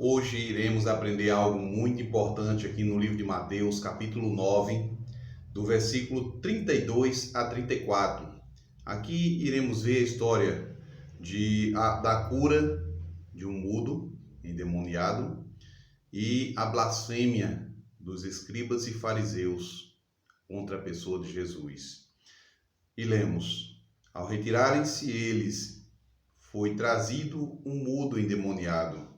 Hoje iremos aprender algo muito importante aqui no livro de Mateus, capítulo 9, do versículo 32 a 34. Aqui iremos ver a história da cura de um mudo endemoniado e a blasfêmia dos escribas e fariseus contra a pessoa de Jesus. E lemos: ao retirarem-se eles, foi trazido um mudo endemoniado,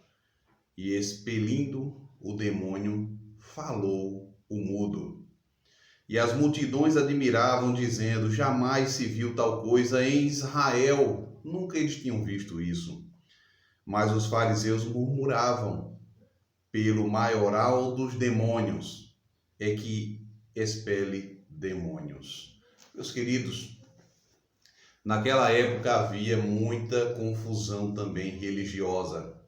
e expelindo o demônio, falou o mudo. E as multidões admiravam, dizendo: jamais se viu tal coisa em Israel. Nunca eles tinham visto isso. Mas os fariseus murmuravam: pelo maioral dos demônios é que expele demônios. Meus queridos, naquela época havia muita confusão também religiosa.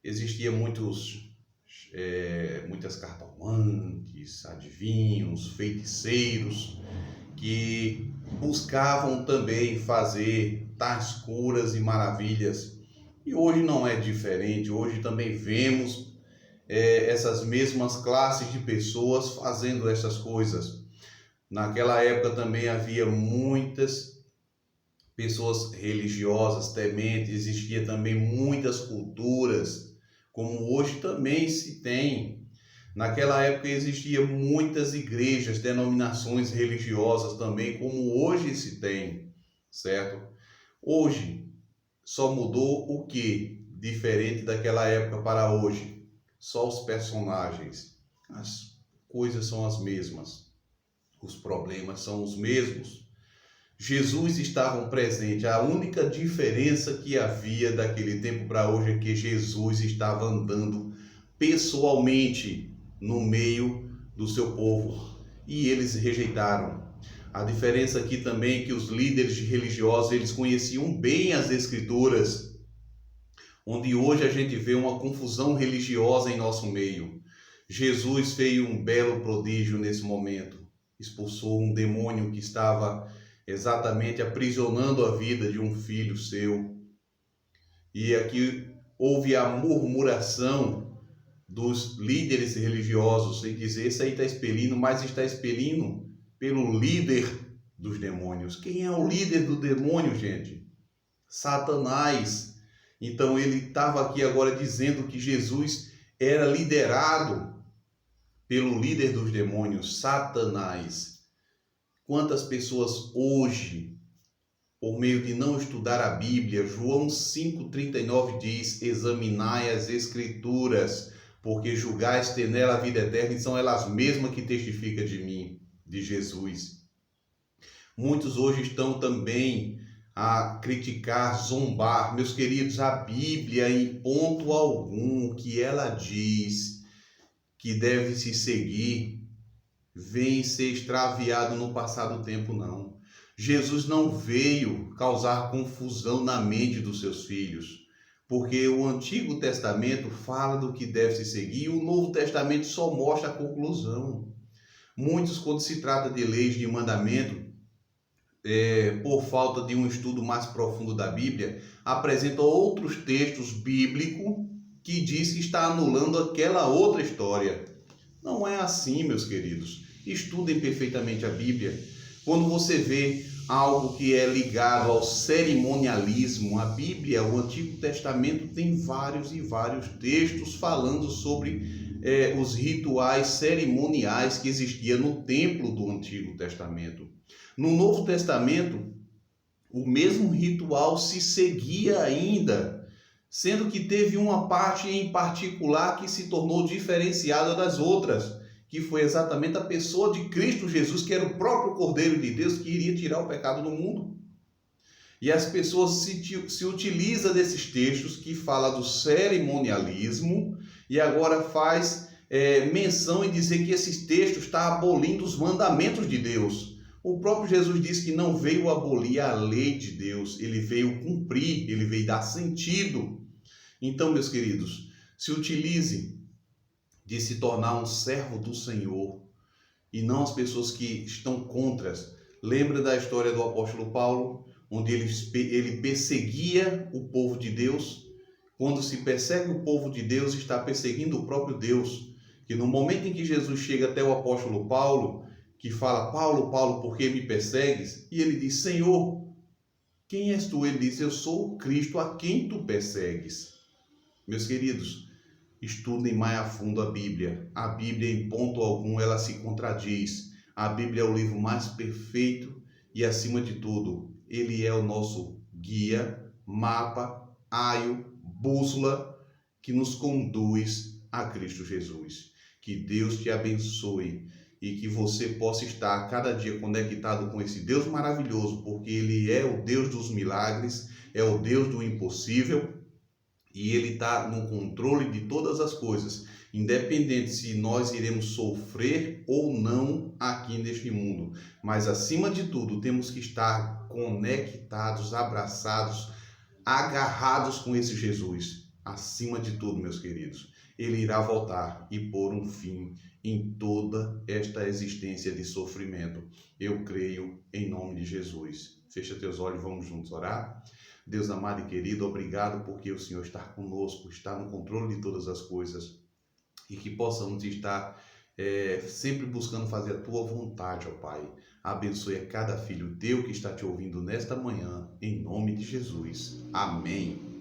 Existia muitas cartomantes, adivinhos, feiticeiros, que buscavam também fazer tais curas e maravilhas. E hoje não é diferente. Hoje também vemos essas mesmas classes de pessoas fazendo essas coisas. Naquela época também havia muitas pessoas religiosas, tementes, existia também muitas culturas, como hoje também se tem. Naquela época existia muitas igrejas, denominações religiosas também, como hoje se tem, certo? Hoje só mudou o que? Diferente daquela época para hoje? Só os personagens. As coisas são as mesmas. Os problemas são os mesmos. Jesus estava presente. A única diferença que havia daquele tempo para hoje é que Jesus estava andando pessoalmente no meio do seu povo e eles rejeitaram. A diferença aqui também é que os líderes religiosos, eles conheciam bem as Escrituras, onde hoje a gente vê uma confusão religiosa em nosso meio. Jesus fez um belo prodígio nesse momento. Expulsou um demônio que estava exatamente aprisionando a vida de um filho seu. E aqui houve a murmuração dos líderes religiosos em dizer: esse aí está expelindo, mas está expelindo pelo líder dos demônios. Quem é o líder do demônio, gente? Satanás. Então ele estava aqui agora dizendo que Jesus era liderado pelo líder dos demônios, Satanás. Quantas pessoas hoje, por meio de não estudar a Bíblia, João 5,39 diz: examinai as Escrituras, porque julgais ter nela a vida eterna, e são elas mesmas que testificam de mim, de Jesus. Muitos hoje estão também a criticar, zombar. Meus queridos, a Bíblia, em ponto algum que ela diz que deve se seguir, vem ser extraviado no passado tempo, não. Jesus não veio causar confusão na mente dos seus filhos, porque o Antigo Testamento fala do que deve se seguir e o Novo Testamento só mostra a conclusão. Muitos, quando se trata de leis de mandamento, por falta de um estudo mais profundo da Bíblia, apresentam outros textos bíblicos que diz que está anulando aquela outra história. Não é assim, meus queridos. Estudem perfeitamente a Bíblia. Quando você vê algo que é ligado ao cerimonialismo, a Bíblia, o Antigo Testamento, tem vários e vários textos falando sobre os rituais cerimoniais que existiam no templo do Antigo Testamento. No Novo Testamento, o mesmo ritual se seguia ainda, sendo que teve uma parte em particular que se tornou diferenciada das outras, que foi exatamente a pessoa de Cristo Jesus, que era o próprio Cordeiro de Deus que iria tirar o pecado do mundo. E as pessoas se utilizam desses textos que falam do cerimonialismo e agora faz menção em dizer que esses textos estão abolindo os mandamentos de Deus. O próprio Jesus disse que não veio abolir a lei de Deus, ele veio cumprir, ele veio dar sentido. Então, meus queridos, se utilize de se tornar um servo do Senhor e não as pessoas que estão contra. Lembra da história do apóstolo Paulo, onde ele perseguia o povo de Deus? Quando se persegue o povo de Deus, está perseguindo o próprio Deus. Que no momento em que Jesus chega até o apóstolo Paulo, que fala: Paulo, Paulo, por que me persegues? E ele diz: Senhor, quem és tu? Ele diz: eu sou o Cristo a quem tu persegues. Meus queridos, estudem mais a fundo a Bíblia. A Bíblia, em ponto algum, ela se contradiz. A Bíblia é o livro mais perfeito e, acima de tudo, ele é o nosso guia, mapa, aio, bússola que nos conduz a Cristo Jesus. Que Deus te abençoe e que você possa estar cada dia conectado com esse Deus maravilhoso, porque Ele é o Deus dos milagres, é o Deus do impossível e Ele está no controle de todas as coisas, independente se nós iremos sofrer ou não aqui neste mundo. Mas, acima de tudo, temos que estar conectados, abraçados, agarrados com esse Jesus. Acima de tudo, meus queridos, Ele irá voltar e pôr um fim em toda esta existência de sofrimento. Eu creio em nome de Jesus. Fecha teus olhos, vamos juntos orar. Deus amado e querido, obrigado porque o Senhor está conosco, está no controle de todas as coisas e que possamos estar sempre buscando fazer a Tua vontade, ó Pai. Abençoe a cada filho Teu que está te ouvindo nesta manhã, em nome de Jesus. Amém.